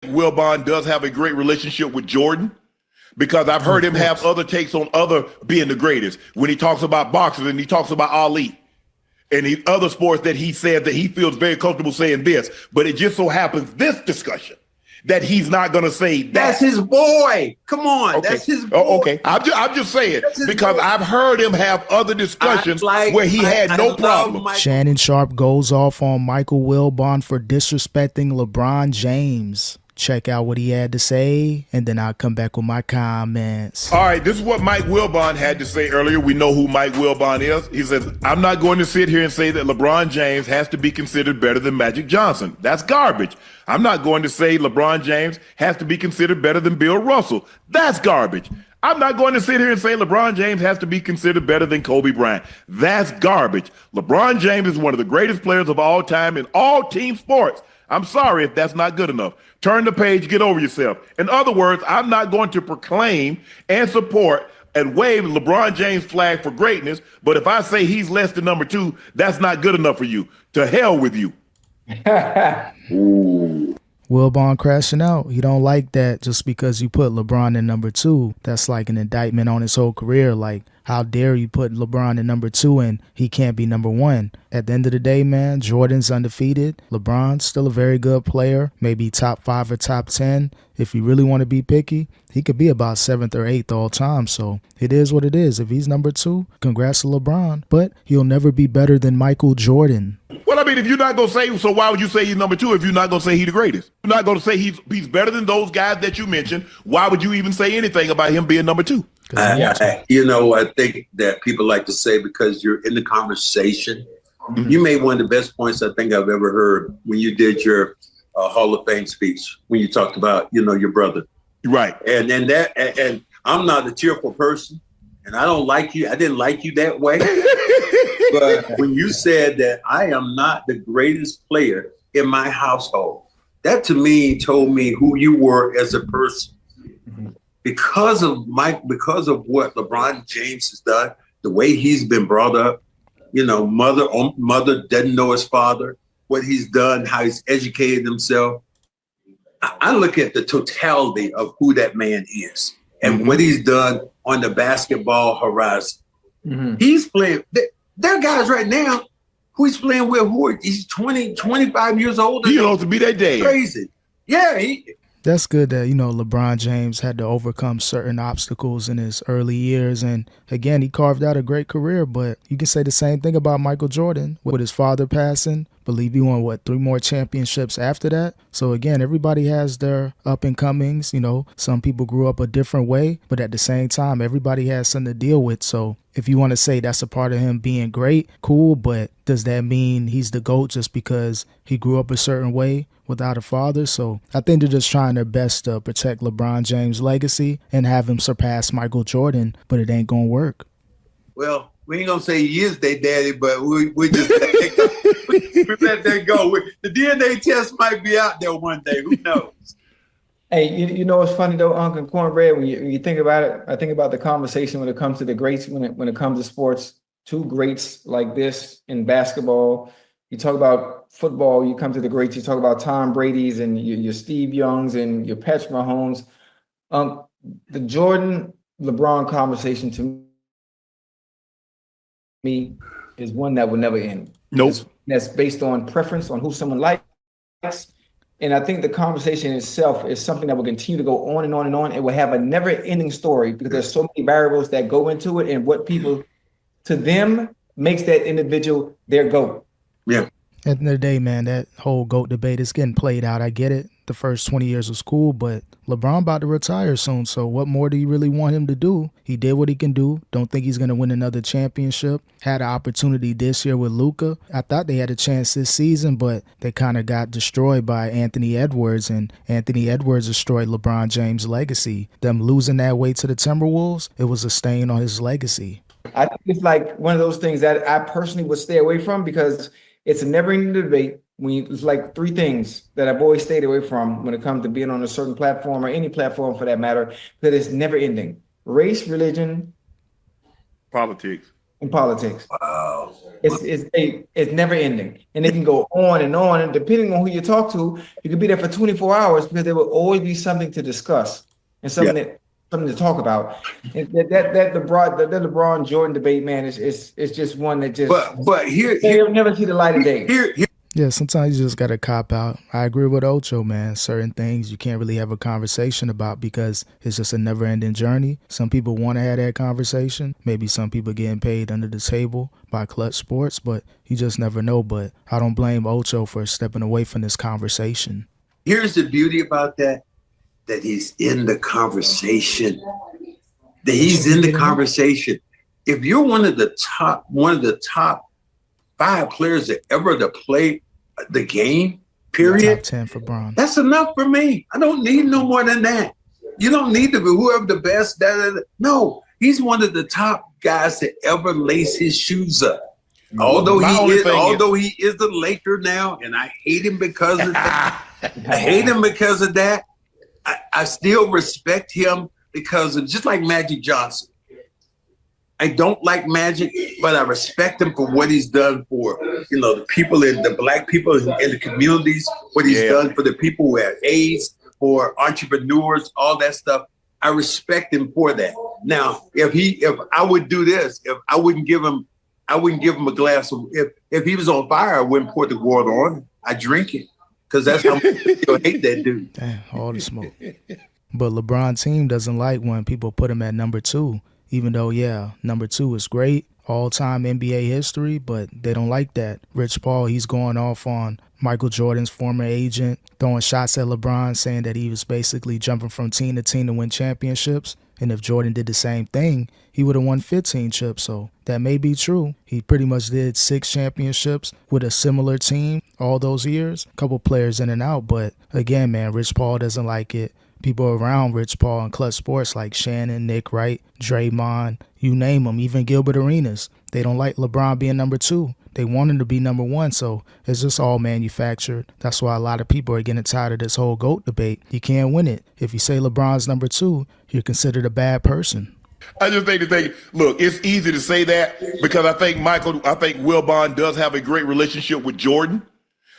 Wilbon does have a great relationship with Jordan, because I've heard him have other takes on other being the greatest. When he talks about boxers and he talks about Ali and other sports, that he said that he feels very comfortable saying this. But it just so happens this discussion that he's not going to say that. That's his boy. Come on. Okay. That's his boy. Oh, okay. I'm just saying, because boy. I've heard him have other discussions where he had no problem. Shannon Sharpe goes off on Michael Wilbon for disrespecting LeBron James. Check out what he had to say, and then I'll come back with my comments. All right, this is what Mike Wilbon had to say earlier. We know who Mike Wilbon is. He says, I'm not going to sit here and say that LeBron James has to be considered better than Magic Johnson. That's garbage. I'm not going to say LeBron James has to be considered better than Bill Russell. That's garbage. I'm not going to sit here and say LeBron James has to be considered better than Kobe Bryant. That's garbage. LeBron James is one of the greatest players of all time in all team sports. I'm sorry if that's not good enough. Turn the page, get over yourself. In other words, I'm not going to proclaim and support and wave LeBron James' flag for greatness, but if I say he's less than number 2, that's not good enough for you. To hell with you. Ooh. Wilbon crashing out. He don't like that just because you put LeBron in number 2. That's like an indictment on his whole career. Like, how dare you put LeBron in number 2 and he can't be number 1? At the end of the day, man, Jordan's undefeated. LeBron's still a very good player, maybe top 5 or top 10. If you really want to be picky, he could be about 7th or 8th all time. So it is what it is. If he's number 2, congrats to LeBron, but he'll never be better than Michael Jordan. Well, I mean, if you're not going to say, so why would you say he's number 2 if you're not going to say he's the greatest? You're not going to say he's better than those guys that you mentioned. Why would you even say anything about him being number 2? I think that people like to say, because you're in the conversation, you made one of the best points I think I've ever heard when you did your Hall of Fame speech, when you talked about, your brother. Right. And I'm not a cheerful person, and I don't like you. I didn't like you that way. But when you said that I am not the greatest player in my household, that to me told me who you were as a person. Because of what LeBron James has done, the way he's been brought up, mother doesn't know his father, what he's done, how he's educated himself. I look at the totality of who that man is and what he's done on the basketball horizon. He's playing. There are guys right now who he's playing with he's 20, 25 years old. He ought to be that day. Crazy. Yeah. That's good that, LeBron James had to overcome certain obstacles in his early years. And again, he carved out a great career, but you can say the same thing about Michael Jordan with his father passing. Believe he won, 3 more championships after that. So again, everybody has their up and comings. Some people grew up a different way, but at the same time, everybody has something to deal with. So if you want to say that's a part of him being great, cool, but does that mean he's the GOAT just because he grew up a certain way without a father? So I think they're just trying their best to protect LeBron James' legacy and have him surpass Michael Jordan, but it ain't gonna work. Well, we ain't gonna say he is their daddy, but we just let that go. The DNA test might be out there one day. Who knows? Hey, you know what's funny though, Uncle Cornbread, when you think about it, I think about the conversation when it comes to the greats, when it comes to sports. 2 greats like this in basketball. You talk about football, you come to the greats, you talk about Tom Brady's and your Steve Youngs and your Patrick Mahomes. The Jordan LeBron conversation to me is one that will never end. Nope. That's based on preference, on who someone likes. And I think the conversation itself is something that will continue to go on and on and on. It will have a never ending story because there's so many variables that go into it and what people, to them, makes that individual their GOAT. Yeah. At the end of the day, man, that whole GOAT debate is getting played out. I get it. The first 20 years was cool, but LeBron about to retire soon, so what more do you really want him to do? He did what he can do. Don't think he's going to win another championship. Had an opportunity this year with Luka. I thought they had a chance this season, but they kind of got destroyed by Anthony Edwards, and Anthony Edwards destroyed LeBron James' legacy. Them losing that way to the Timberwolves, it was a stain on his legacy. I think it's like one of those things that I personally would stay away from because it's a never-ending debate. It's like 3 things that I've always stayed away from when it comes to being on a certain platform or any platform for that matter, that it's never ending. Race, religion, politics. in politics. Wow. It's never ending, and it can go on, and depending on who you talk to, you could be there for 24 hours because there will always be something to discuss and something to talk about. And that LeBron Jordan debate, man, is just one that just. But you'll never see the light of day. Yeah, sometimes you just got to cop out. I agree with Ocho, man. Certain things you can't really have a conversation about because it's just a never-ending journey. Some people want to have that conversation. Maybe some people getting paid under the table by Clutch Sports, but you just never know. But I don't blame Ocho for stepping away from this conversation. Here's the beauty about that he's in the conversation. If you're one of the top 5 players that ever to play the game, period. Top 10 for Bron. That's enough for me. I don't need no more than that. You don't need to be whoever the best. No, he's one of the top guys to ever lace his shoes up. Although he is the Laker now, and I hate him because of that. I still respect him because of just like Magic Johnson. I don't like Magic, but I respect him for what he's done for, the people the black people in the communities, what he's done for the people who have AIDS, for entrepreneurs, all that stuff. I respect him for that. Now, if I would do this, if I wouldn't give him a glass of, if he was on fire, I wouldn't pour the water on him. I drink it because that's how I hate that dude. Damn, all the smoke. But LeBron's team doesn't like when people put him at number 2. Even though, number 2 is great, all-time NBA history, but they don't like that. Rich Paul, he's going off on Michael Jordan's former agent, throwing shots at LeBron, saying that he was basically jumping from team to team to win championships. And if Jordan did the same thing, he would have won 15 chips. So that may be true. He pretty much did 6 championships with a similar team all those years. A couple players in and out. But again, man, Rich Paul doesn't like it. People around Rich Paul and Clutch Sports like Shannon, Nick Wright, Draymond, you name them, even Gilbert Arenas. They don't like LeBron being number 2. They want him to be number 1, so it's just all manufactured. That's why a lot of people are getting tired of this whole GOAT debate. You can't win it. If you say LeBron's number 2, you're considered a bad person. I just think look, it's easy to say that because I think Wilbon does have a great relationship with Jordan.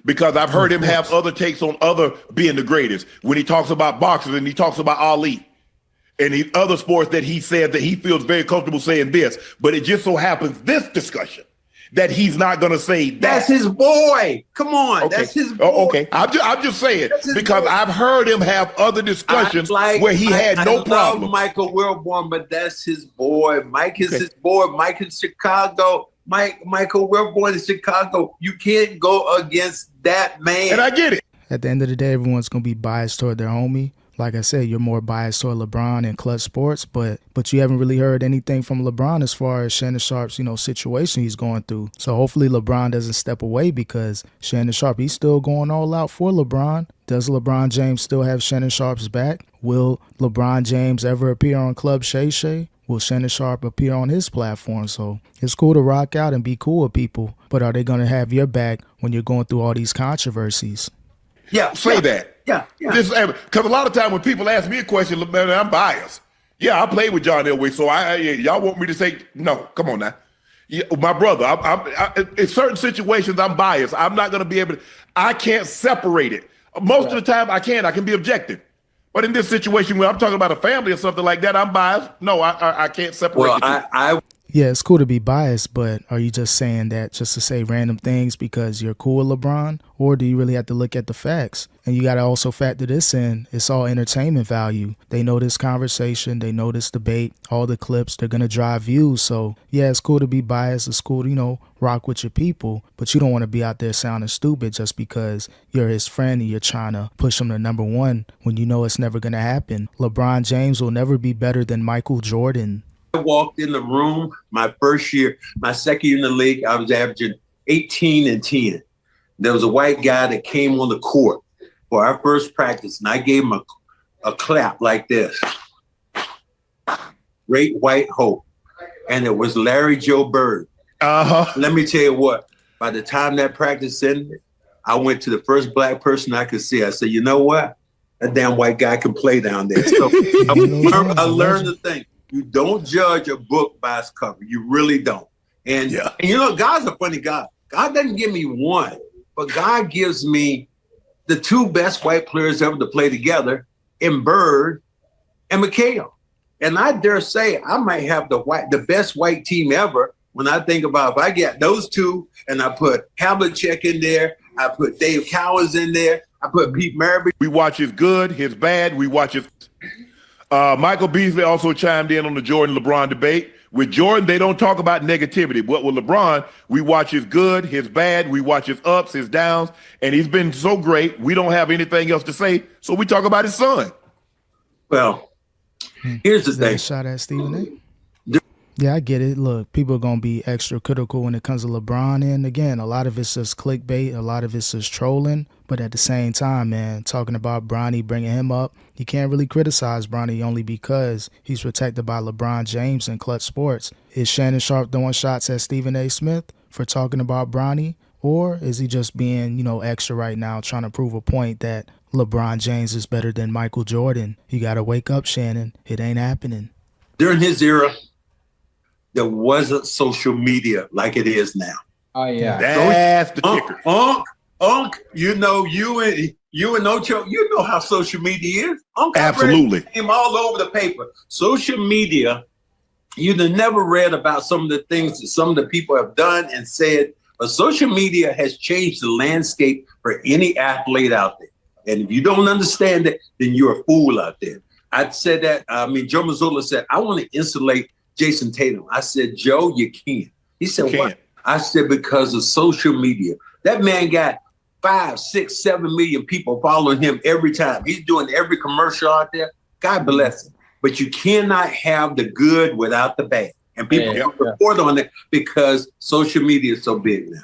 Because I've heard him have other takes on other being the greatest. When he talks about boxers and he talks about Ali and other sports that he said that he feels very comfortable saying this. But it just so happens this discussion that he's not going to say that. That's his boy. Come on. Okay. That's his boy. Oh, okay. I'm just saying because boy. I've heard him have other discussions where he had no problem. I love Michael Wilbon, but that's his boy. Mike is his boy. Mike in Chicago. Michael Wilbon in Chicago. You can't go against that man. And I get it. At the end of the day, everyone's going to be biased toward their homie. Like I said, you're more biased toward LeBron and Clutch Sports, but you haven't really heard anything from LeBron as far as Shannon Sharpe's, situation he's going through. So hopefully LeBron doesn't step away because Shannon Sharpe, he's still going all out for LeBron. Does LeBron James still have Shannon Sharpe's back? Will LeBron James ever appear on Club Shay Shay? Will Shannon Sharpe appear on his platform? So it's cool to rock out and be cool with people, but are they going to have your back when you're going through all these controversies? Yeah, say that. Yeah. Because a lot of time when people ask me a question, man, I'm biased. Yeah, I played with John Elway, so y'all want me to say, no, come on now. Yeah, my brother, in certain situations, I'm biased. I'm not going to be able to, I can't separate it. Most of the time, I can be objective. But in this situation where I'm talking about a family or something like that, I'm biased. No, I can't separate it. Yeah, it's cool to be biased, but are you just saying that just to say random things because you're cool with LeBron? Or do you really have to look at the facts? And you got to also factor this in. It's all entertainment value. They know this conversation. They know this debate. All the clips, they're going to drive views. So, yeah, it's cool to be biased. It's cool to, rock with your people. But you don't want to be out there sounding stupid just because you're his friend and you're trying to push him to number 1 when you know it's never going to happen. LeBron James will never be better than Michael Jordan. I walked in the room my second year in the league, I was averaging 18 and 10. There was a white guy that came on the court for our first practice, and I gave him a clap like this. Great White Hope. And it was Larry Joe Bird. Let me tell you what, by the time that practice ended, I went to the first black person I could see. I said, you know what? That damn white guy can play down there. So I learned the thing. You don't judge a book by its cover. You really don't. And you know, God's a funny God. God doesn't give me one, but God gives me the two best white players ever to play together in Bird and McHale. And I dare say I might have the best white team ever when I think about if I get those two and I put Havlicek in there, I put Dave Cowens in there, I put Pete Maravich. We watch his good, his bad. We watch his. Michael Beasley also chimed in on the Jordan-LeBron debate. With Jordan, they don't talk about negativity. But with LeBron, we watch his good, his bad. We watch his ups, his downs. And he's been so great, we don't have anything else to say. So we talk about his son. Well, here's the thing. Shot at Stephen A. Yeah, I get it. Look, people are going to be extra critical when it comes to LeBron. And again, a lot of it's just clickbait. A lot of it's just trolling. But at the same time, man, talking about Bronny, bringing him up, you can't really criticize Bronny only because he's protected by LeBron James in Clutch Sports. Is Shannon Sharpe throwing shots at Stephen A. Smith for talking about Bronny? Or is he just being, extra right now, trying to prove a point that LeBron James is better than Michael Jordan? You got to wake up, Shannon. It ain't happening. During his era, there wasn't social media like it is now. Oh yeah, that's the kicker. Unc, you and Ocho, you know how social media is. Unc, absolutely. Him all over the paper. Social media, you'd have never read about some of the things that some of the people have done and said, but social media has changed the landscape for any athlete out there. And if you don't understand it, then you're a fool out there. I said that. Joe Mazzulla said, I want to insulate Jason Tatum. I said, Joe, you can't. He said, what? I said, because of social media. That man got 5, 6, 7 million people following him every time. He's doing every commercial out there. God bless him. But you cannot have the good without the bad. And people report on it because social media is so big now.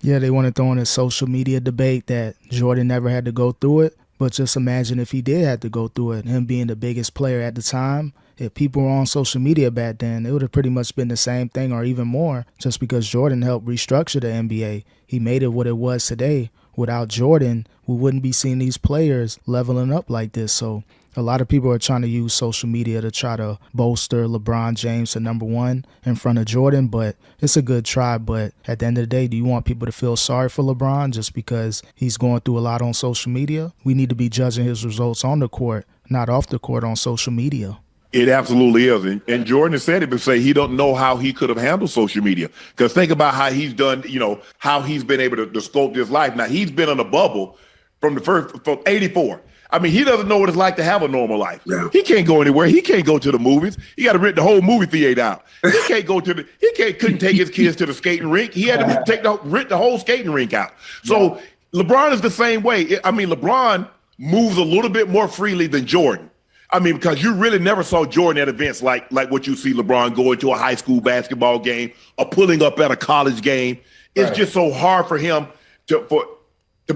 Yeah, they want to throw in a social media debate that Jordan never had to go through it. But just imagine if he did have to go through it, him being the biggest player at the time. If people were on social media back then, it would have pretty much been the same thing or even more, just because Jordan helped restructure the NBA. He made it what it was today. Without Jordan, we wouldn't be seeing these players leveling up like this. So a lot of people are trying to use social media to try to bolster LeBron James to number one in front of Jordan, but it's a good try. But at the end of the day, do you want people to feel sorry for LeBron just because he's going through a lot on social media? We need to be judging his results on the court, not off the court on social media. It absolutely is. And Jordan has said it, but say he don't know how he could have handled social media. Because think about how he's done, how he's been able to sculpt his life. Now, he's been on a bubble from 84. I mean, he doesn't know what it's like to have a normal life. Yeah. He can't go anywhere. He can't go to the movies. He got to rent the whole movie theater out. He can't go to couldn't take his kids to the skating rink. He had to rent the whole skating rink out. So LeBron is the same way. I mean, LeBron moves a little bit more freely than Jordan. I mean, because you really never saw Jordan at events like what you see LeBron going to a high school basketball game or pulling up at a college game. It's just so hard for him to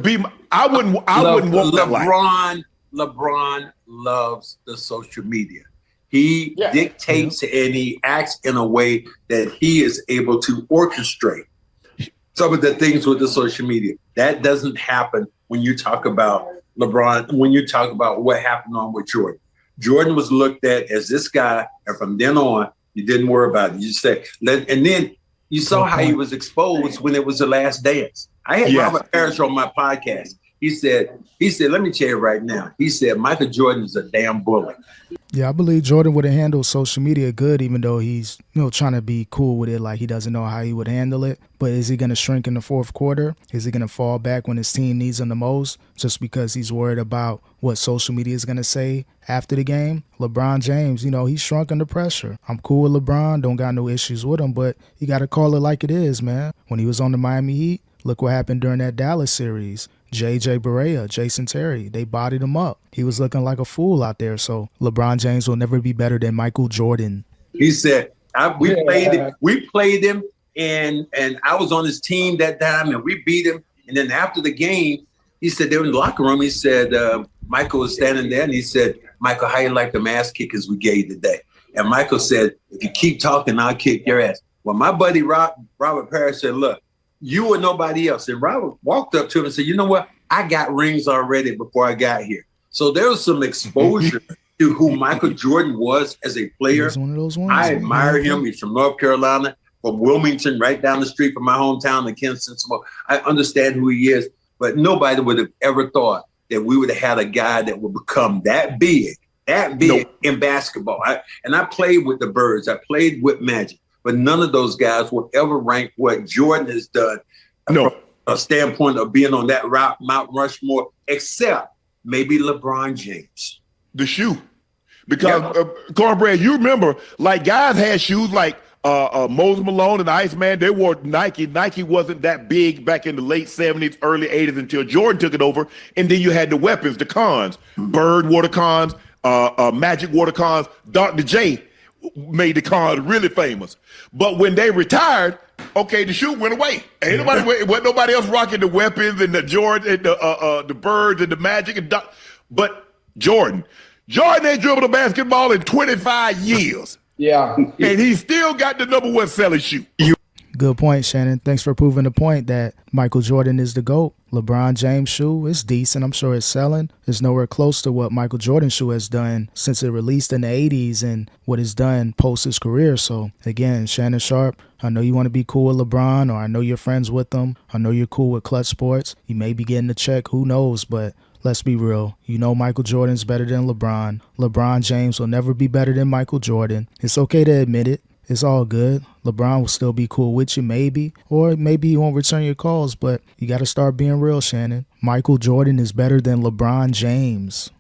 be. I wouldn't want that life. LeBron loves the social media. He dictates and he acts in a way that he is able to orchestrate some of the things with the social media. That doesn't happen when you talk about LeBron, when you talk about what happened on with Jordan. Jordan was looked at as this guy, and from then on, you didn't worry about it. You say, and then you saw how he was exposed when it was The Last Dance. I had Robert Parrish on my podcast. He said, let me tell you right now. He said, Michael Jordan is a damn bully. Yeah, I believe Jordan would have handled social media good, even though he's trying to be cool with it, like he doesn't know how he would handle it. But is he going to shrink in the fourth quarter? Is he going to fall back when his team needs him the most just because he's worried about what social media is going to say after the game? LeBron James, he's shrunk under pressure. I'm cool with LeBron, don't got no issues with him, but you got to call it like it is, man. When he was on the Miami Heat, look what happened during that Dallas series. J.J. Barea, Jason Terry, they bodied him up. He was looking like a fool out there. So LeBron James will never be better than Michael Jordan. He said, we played him, and I was on his team that time, and we beat him. And then after the game, he said, they were in the locker room. He said, Michael was standing there, and he said, Michael, how you like the ass kickers we gave today? And Michael said, if you keep talking, I'll kick your ass. Well, my buddy Robert Parrish said, look, you or nobody else. And Robert walked up to him and said, you know what? I got rings already before I got here. So there was some exposure to who Michael Jordan was as a player. One of those ones. I admire him. He's from North Carolina. from Wilmington, right down the street from my hometown in Kinston. So I understand who he is, but nobody would have ever thought that we would have had a guy that would become that big in basketball. I played with the Birds. I played with Magic, but none of those guys will ever rank what Jordan has done from a standpoint of being on that route, Mount Rushmore, except maybe LeBron James. The shoe. Because, Cornbread, you remember, like, guys had shoes like Moses Malone and Iceman. They wore Nike. Nike wasn't that big back in the late 70s, early 80s until Jordan took it over. And then you had the weapons, the cons. Bird wore the cons. Magic wore the cons. Dr. J made the cons really famous. But when they retired, okay, the shoe went away. Ain't nobody else rocking the weapons and the Jordan and the Birds and the Magic but Jordan ain't dribbled a basketball in 25 years. Yeah. And he still got the #1 selling shoe. Good point, Shannon. Thanks for proving the point that Michael Jordan is the GOAT. LeBron James' shoe is decent. I'm sure it's selling. It's nowhere close to what Michael Jordan's shoe has done since it released in the 80s and what it's done post his career. So, again, Shannon Sharpe, I know you want to be cool with LeBron, or I know you're friends with him. I know you're cool with Clutch Sports. You may be getting a check. Who knows? But let's be real. You know Michael Jordan's better than LeBron. LeBron James will never be better than Michael Jordan. It's okay to admit it. It's all good. LeBron will still be cool with you, maybe. Or maybe he won't return your calls, but you got to start being real, Shannon. Michael Jordan is better than LeBron James.